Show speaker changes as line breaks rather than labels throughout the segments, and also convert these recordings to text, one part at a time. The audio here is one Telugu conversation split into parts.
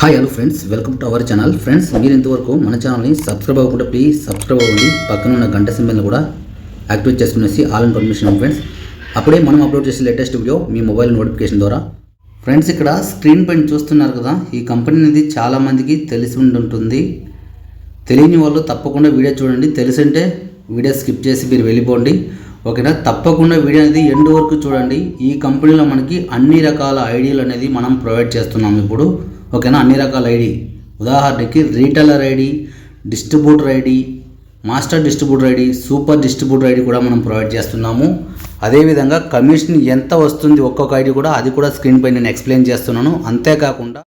Hi hello friends, welcome to our channel. Friends, మీరు ఇంతవరకు మన ఛానల్ని సబ్స్క్రైబ్ అవ్వకుండా ప్లీజ్ సబ్స్క్రైబ్ అవ్వండి. పక్కన ఉన్న గంట సింబల్ని కూడా యాక్టివేట్ చేసుకునేసి ఆల్ ఇన్ పర్మిషన్ ఫ్రెండ్స్. అప్పుడే మనం అప్లోడ్ చేసే లేటెస్ట్ వీడియో మీ మొబైల్ నోటిఫికేషన్ ద్వారా. ఫ్రెండ్స్, ఇక్కడ స్క్రీన్ పైన చూస్తున్నారు కదా, ఈ కంపెనీ అనేది చాలామందికి తెలిసి ఉంటుంది. తెలియని వాళ్ళు తప్పకుండా వీడియో చూడండి. తెలిసింటే వీడియో స్కిప్ చేసి మీరు వెళ్ళిపోండి. ఓకేనా? తప్పకుండా వీడియో అనేది ఎండ్ వరకు చూడండి. ఈ కంపెనీలో మనకి అన్ని రకాల ఐడీలు అనేది మనం ప్రొవైడ్ చేస్తున్నాం ఇప్పుడు. ఓకేనా? అన్ని రకాల ఐడి, ఉదాహరణకి retailer ID, distributor ID, master distributor ID, super distributor ID కూడా మనం ప్రొవైడ్ చేస్తున్నాము. అదేవిధంగా కమిషన్ ఎంత వస్తుంది ఒక్కొక్క ఐడి కూడా, అది కూడా స్క్రీన్ పై నేను ఎక్స్ప్లెయిన్ చేస్తున్నాను. అంతేకాకుండా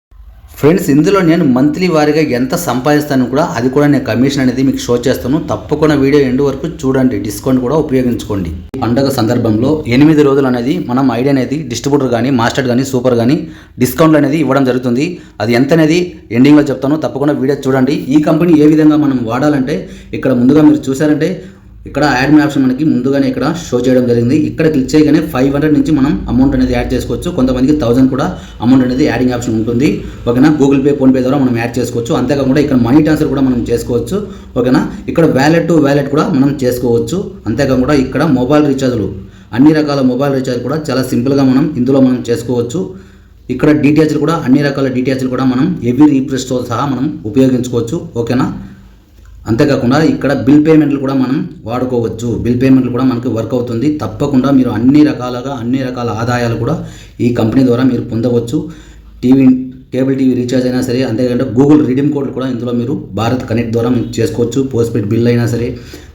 ఫ్రెండ్స్, ఇందులో నేను మంత్లీ వారీగా ఎంత సంపాదిస్తాను కూడా, అది కూడా నేను కమిషన్ అనేది మీకు షో చేస్తాను. తప్పకుండా వీడియో ఎండ్ వరకు చూడండి. డిస్కౌంట్ కూడా ఉపయోగించుకోండి. పండగ సందర్భంలో 8 రోజులు అనేది మనం ఐడి అనేది డిస్ట్రిబ్యూటర్ కానీ, మాస్టర్ కానీ, సూపర్ కానీ డిస్కౌంట్లు అనేది ఇవ్వడం జరుగుతుంది. అది ఎంత అనేది ఎండింగ్లో చెప్తాను. తప్పకుండా వీడియో చూడండి. ఈ కంపెనీ ఏ విధంగా మనం వాడాలంటే, ఇక్కడ ముందుగా మీరు చూసారంటే ఇక్కడ యాడ్ మీ ఆప్షన్ మనకి ముందుగానే ఇక్కడ షో చేయడం జరిగింది. ఇక్కడ క్లిక్ చేయగానే 500 నుంచి మనం అమౌంట్ అనేది యాడ్ చేసుకోవచ్చు. కొంతమందికి 1000 కూడా అమౌంట్ అనేది యాడింగ్ ఆప్షన్ ఉంటుంది. ఓకేనా? గూగుల్ పే, ఫోన్పే ద్వారా మనం యాడ్ చేసుకోవచ్చు. అంతేకాకుండా ఇక్కడ మనీ ట్రాన్స్ఫర్ కూడా మనం చేసుకోవచ్చు. ఓకేనా? ఇక్కడ వ్యాలెట్ టు వ్యాలెట్ కూడా మనం చేసుకోవచ్చు. అంతేకాకుండా ఇక్కడ మొబైల్ రీఛార్జ్లు, అన్ని రకాల మొబైల్ రీఛార్జ్ కూడా చాలా సింపుల్గా ఇందులో మనం చేసుకోవచ్చు. ఇక్కడ డీటెయిల్స్ కూడా, అన్ని రకాల డీటెయిల్స్ కూడా మనం హెవీ రీఫ్రెష్తో సహా మనం ఉపయోగించుకోవచ్చు. ఓకేనా? అంతేకాకుండా ఇక్కడ బిల్ పేమెంట్లు కూడా మనం వాడుకోవచ్చు. బిల్ పేమెంట్లు కూడా మనకు వర్క్ అవుతుంది. తప్పకుండా మీరు అన్ని రకాల ఆదాయాలు కూడా ఈ కంపెనీ ద్వారా మీరు పొందవచ్చు. కేబుల్ టీవీ రీఛార్జ్ అయినా సరే, అంతేకాకుండా గూగుల్ రిడీమ్ కోడ్ కూడా ఇందులో మీరు భారత్ కనెక్ట్ ద్వారా మీరు చేసుకోవచ్చు. పోస్ట్పెయిడ్ బిల్ అయినా సరే,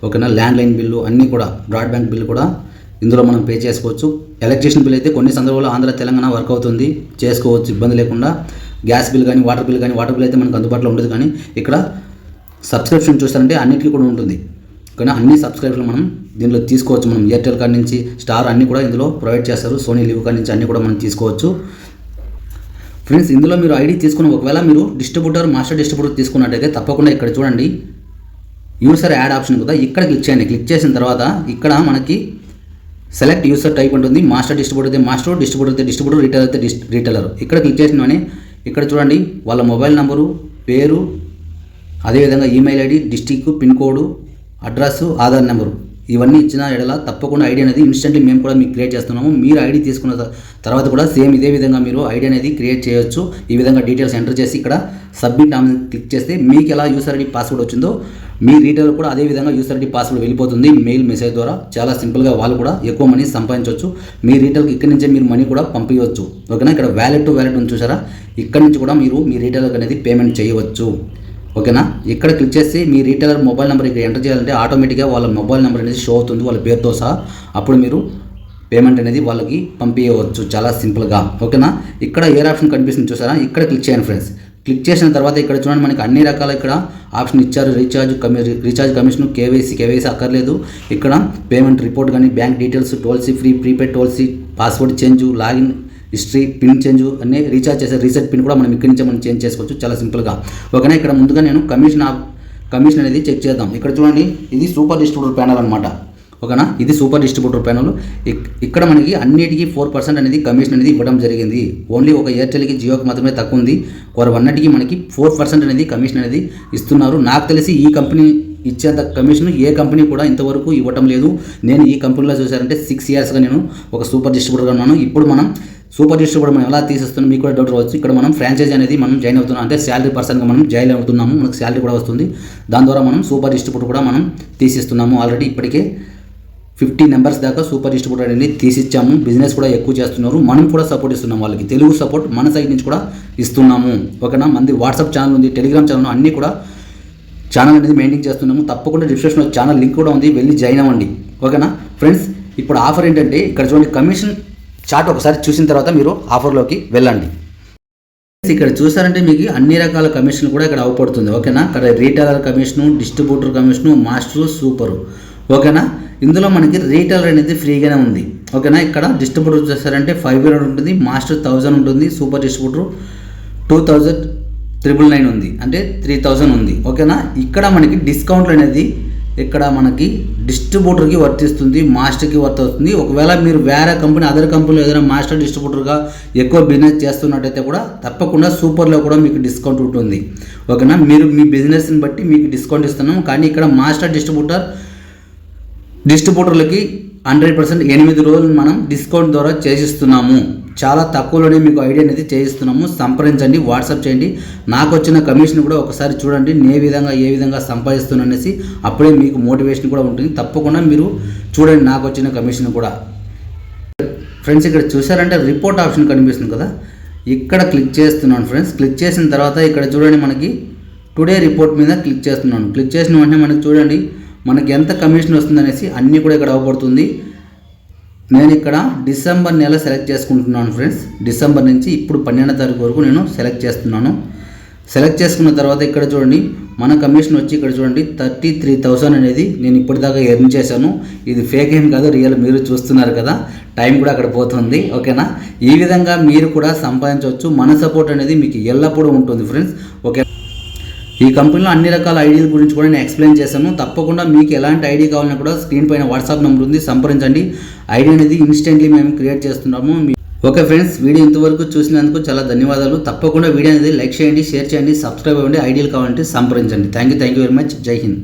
ఓకేనా, ల్యాండ్లైన్ బిల్లు అన్నీ కూడా, బ్రాడ్బ్యాండ్ బిల్ కూడా ఇందులో మనం పే చేసుకోవచ్చు. ఎలక్ట్రిసిటీ బిల్ అయితే కొన్ని సందర్భాల్లో ఆంధ్ర తెలంగాణ వర్క్ అవుతుంది, చేసుకోవచ్చు ఇబ్బంది లేకుండా. గ్యాస్ బిల్ కానీ, వాటర్ బిల్ అయితే మనకు అందుబాటులో ఉండదు. కానీ ఇక్కడ సబ్స్క్రిప్షన్ చూస్తారంటే అన్నిటికీ కూడా ఉంటుంది. కానీ అన్ని సబ్స్క్రిప్షన్ మనం దీనిలో తీసుకోవచ్చు. మనం ఎయిర్టెల్ కార్డ్ నుంచి స్టార్ అన్నీ కూడా ఇందులో ప్రొవైడ్ చేస్తారు. సోనీ లివ్ కార్డ్ నుంచి అన్నీ కూడా మనం తీసుకోవచ్చు. ఫ్రెండ్స్, ఇందులో మీరు ఐడి తీసుకున్న, ఒకవేళ మీరు డిస్ట్రిబ్యూటర్, మాస్టర్ డిస్ట్రిబ్యూటర్ తీసుకున్నట్టయితే తప్పకుండా ఇక్కడ చూడండి, యూసర్ యాడ్ ఆప్షన్ కదా, ఇక్కడ క్లిక్ చేయండి. క్లిక్ చేసిన తర్వాత ఇక్కడ మనకి సెలెక్ట్ యూసర్ టైప్ ఉంటుంది. మాస్టర్ డిస్ట్రిబ్యూటర్ అయితే మాస్టర్, డిస్ట్రిబ్యూటర్ అయితే డిస్ట్రిబ్యూటర్, రీటైలర్ అయితే రీటైలర్. ఇక్కడ క్లిక్ చేసినవని ఇక్కడ చూడండి, వాళ్ళ మొబైల్ నంబరు, పేరు, అదేవిధంగా email ID, district, pin code, address, Aadhaar number ఇవన్నీ ఇచ్చిన ఎడల తప్పకుండా ఐడి అనేది ఇన్స్టెంట్లీ మేము కూడా మీకు క్రియేట్ చేస్తున్నాము. మీరు ఐడి తీసుకున్న తర్వాత కూడా సేమ్ ఇదే విధంగా మీరు ఐడి అనేది క్రియేట్ చేయొచ్చు. ఈ విధంగా డీటెయిల్స్ ఎంటర్ చేసి ఇక్కడ సబ్మిట్ ఆమె క్లిక్ చేస్తే మీకు ఎలా యూసర్ ఐడి పాస్వర్డ్ వచ్చిందో మీ రీటైలర్ కూడా అదే విధంగా యూసర్ ఐడి పాస్వర్డ్ వెళ్ళిపోతుంది మెయిల్ మెసేజ్ ద్వారా. చాలా సింపుల్గా వాళ్ళు కూడా ఎక్కువ మనీ సంపాదించవచ్చు. మీ రీటైలర్కి ఇక్కడి నుంచే మీరు మనీ కూడా పంపించవచ్చు. ఓకేనా? ఇక్కడ వ్యాలెట్ టు వ్యాలెట్ ఉంది చూసారా, ఇక్కడ నుంచి కూడా మీరు మీ రీటైలర్కి అనేది పేమెంట్ చేయవచ్చు. ఓకేనా? ఇక్కడ క్లిక్ చేసి మీ రీటైలర్ మొబైల్ నెంబర్ ఇక్కడ ఎంటర్ చేయాలంటే ఆటోమేటిక్గా వాళ్ళ మొబైల్ నెంబర్ అనేది షో అవుతుంది, వాళ్ళ పేరుతో సహా. అప్పుడు మీరు పేమెంట్ అనేది వాళ్ళకి పంపించవచ్చు చాలా సింపుల్గా. ఓకేనా? ఇక్కడ ఏ ఆప్షన్ కనిపిస్తుంది చూసారా, ఇక్కడ క్లిక్ చేయండి ఫ్రెండ్స్. క్లిక్ చేసిన తర్వాత ఇక్కడ చూడండి, మనకి అన్ని రకాల ఇక్కడ ఆప్షన్ ఇచ్చారు. రీఛార్జ్ కమిషన్, కేవైసీ అక్కర్లేదు. ఇక్కడ పేమెంట్ రిపోర్ట్ కానీ, bank details, toll free, prepaid toll password change, login history, pin change అన్నీ, రీఛార్జ్ చేసే రీసెట్ పిన్ కూడా మనం ఇక్కడి నుంచే మనం చేంజ్ చేసుకోవచ్చు చాలా సింపుల్గా. ఓకేనా? ఇక్కడ ముందుగా నేను కమిషన్ అనేది చెక్ చేద్దాం. ఇక్కడ చూడండి, ఇది సూపర్ డిస్ట్రిబ్యూటర్ ప్యానల్ అనమాట. ఓకేనా? ఇది సూపర్ డిస్ట్రిబ్యూటర్ ప్యానల్. ఇక్కడ మనకి అన్నిటికీ 4% అనేది కమిషన్ అనేది ఇవ్వడం జరిగింది. ఓన్లీ ఒక ఎయిర్టెల్కి, జియోకి మాత్రమే తక్కువ ఉంది. అన్నిటికీ మనకి 4% అనేది కమిషన్ అనేది ఇస్తున్నారు. నాకు తెలిసి ఈ కంపెనీ ఇచ్చేంత కమిషన్ ఏ కంపెనీ కూడా ఇంతవరకు ఇవ్వటం లేదు. నేను ఈ కంపెనీలో చూసారంటే 6 ఇయర్స్గా నేను ఒక సూపర్ డిస్ట్రిబ్యూటర్గా ఉన్నాను. ఇప్పుడు మనం సూపర్ డిస్ట్రిబ్యూటర్ మనం ఎలా తీసేస్తున్నాం మీకు కూడా డౌట్ రావచ్చు. ఇక్కడ మనం ఫ్రాంచైజీ అనేది మనం జాయిన్ అవుతున్నాం, అంటే శాలరీ పర్సన్గా మనం జాయిన్ అవుతున్నాము. మనకు శాలరీ కూడా వస్తుంది. దాని ద్వారా మనం సూపర్ డిస్ట్రిబ్యూటర్ కూడా మనం తీసిస్తున్నాము. ఆల్రెడీ ఇప్పటికే 50 మెంబర్స్ దాకా సూపర్ డిస్ట్రిబ్యూటర్ అనేది తీసిచ్చాము. బిజినెస్ కూడా ఎక్కువ చేస్తున్నారు. మనం కూడా సపోర్ట్ ఇస్తున్నాం వాళ్ళకి. తెలుగు సపోర్ట్ మన సైడ్ నుంచి కూడా ఇస్తున్నాము. ఓకేనా? మంది వాట్సాప్ ఛానల్ ఉంది, టెలిగ్రామ్ ఛానల్, అన్నీ కూడా ఛానల్ అనేది మెయింటైన్ చేస్తున్నాము. తప్పకుండా డిస్క్రిప్షన్లో ఛానల్ లింక్ కూడా ఉంది, వెళ్ళి జాయిన్ అవ్వండి. ఓకేనా ఫ్రెండ్స్? ఇప్పుడు ఆఫర్ ఏంటంటే ఇక్కడ చూడండి, కమిషన్ చార్ట్ ఒకసారి చూసిన తర్వాత మీరు ఆఫర్లోకి వెళ్ళండి. ఇక్కడ చూసారంటే మీకు అన్ని రకాల కమిషన్ కూడా ఇక్కడ అవపడుతుంది. ఓకేనా? ఇక్కడ retailer commission, distributor commission, master, super. ఓకేనా? ఇందులో మనకి రీటైలర్ అనేది ఫ్రీగానే ఉంది. ఓకేనా? ఇక్కడ డిస్ట్రిబ్యూటర్ చూసారంటే 500 ఉంటుంది, మాస్టర్ 1000 ఉంటుంది, సూపర్ డిస్ట్రిబ్యూటర్ 2999 ఉంది, అంటే 3000 ఉంది. ఓకేనా? ఇక్కడ మనకి డిస్కౌంట్లు అనేది ఇక్కడ మనకి డిస్ట్రిబ్యూటర్కి వర్తిస్తుంది, మాస్టర్కి వర్త్ అవుతుంది. ఒకవేళ మీరు వేరే కంపెనీ అదర్ కంపెనీలో ఏదైనా మాస్టర్ డిస్ట్రిబ్యూటర్గా ఎక్కువ బిజినెస్ చేస్తున్నట్టయితే కూడా తప్పకుండా సూపర్లో కూడా మీకు డిస్కౌంట్ ఉంటుంది. ఓకేనా, మీరు మీ బిజినెస్ని బట్టి మీకు డిస్కౌంట్ ఇస్తున్నాం. కానీ ఇక్కడ మాస్టర్ డిస్ట్రిబ్యూటర్లకి 100% 8 రోజులు మనం డిస్కౌంట్ ద్వారా చేసిస్తున్నాము. చాలా తక్కువలోనే మీకు ఐడియా అనేది చేయిస్తున్నాము. సంప్రదించండి, వాట్సాప్ చేయండి. నాకు వచ్చిన కమిషన్ కూడా ఒకసారి చూడండి, ఏ విధంగా సంపాదిస్తున్నాను అనేసి. అప్పుడే మీకు మోటివేషన్ కూడా ఉంటుంది. తప్పకుండా మీరు చూడండి నాకు వచ్చిన కమిషన్ కూడా. ఫ్రెండ్స్, ఇక్కడ చూసారంటే రిపోర్ట్ ఆప్షన్ కనిపిస్తుంది కదా, ఇక్కడ క్లిక్ చేస్తున్నాను ఫ్రెండ్స్. క్లిక్ చేసిన తర్వాత ఇక్కడ చూడండి, మనకి టుడే రిపోర్ట్ మీద క్లిక్ చేస్తున్నాను. క్లిక్ చేసిన వెంటనే మనకి చూడండి మనకి ఎంత కమిషన్ వస్తుంది అనేసి అన్నీ కూడా ఇక్కడ అవపడుతుంది. నేను ఇక్కడ డిసెంబర్ నెల సెలెక్ట్ చేసుకుంటున్నాను ఫ్రెండ్స్. డిసెంబర్ నుంచి ఇప్పుడు 12వ తారీఖు వరకు నేను సెలెక్ట్ చేస్తున్నాను. సెలెక్ట్ చేసుకున్న తర్వాత ఇక్కడ చూడండి మన కమిషన్ వచ్చి ఇక్కడ చూడండి 33,000 అనేది నేను ఇప్పటిదాకా ఎర్న్ చేశాను. ఇది ఫేక్ ఏం కాదు, రియల్. మీరు చూస్తున్నారు కదా, టైం కూడా అక్కడ పోతుంది. ఓకేనా, ఈ విధంగా మీరు కూడా సంపాదించవచ్చు. మన సపోర్ట్ అనేది మీకు ఎల్లప్పుడూ ఉంటుంది ఫ్రెండ్స్. ఓకే, ఈ కంపెనీలో అన్ని రకాల ఐడీల గురించి కూడా నేను ఎక్స్ప్లెయిన్ చేశాను. తప్పకుండా మీకు ఎలాంటి ఐడి కావాలన్నా కూడా స్క్రీన్ పైన వాట్సాప్ నెంబర్ ఉంది, సంప్రదించండి. ఐడి అనేది ఇన్స్టెంట్లీ మేము క్రియేట్ చేస్తున్నాము. ఓకే ఫ్రెండ్స్, వీడియో ఇంతవరకు చూసినందుకు చాలా ధన్యవాదాలు. తప్పకుండా వీడియో అనేది లైక్ చేయండి, షేర్ చేయండి, సబ్స్క్రైబ్ అవ్వండి. ఐడియాలు కావాలంటే సంప్రదించండి. Thank you very much. జై హింద్.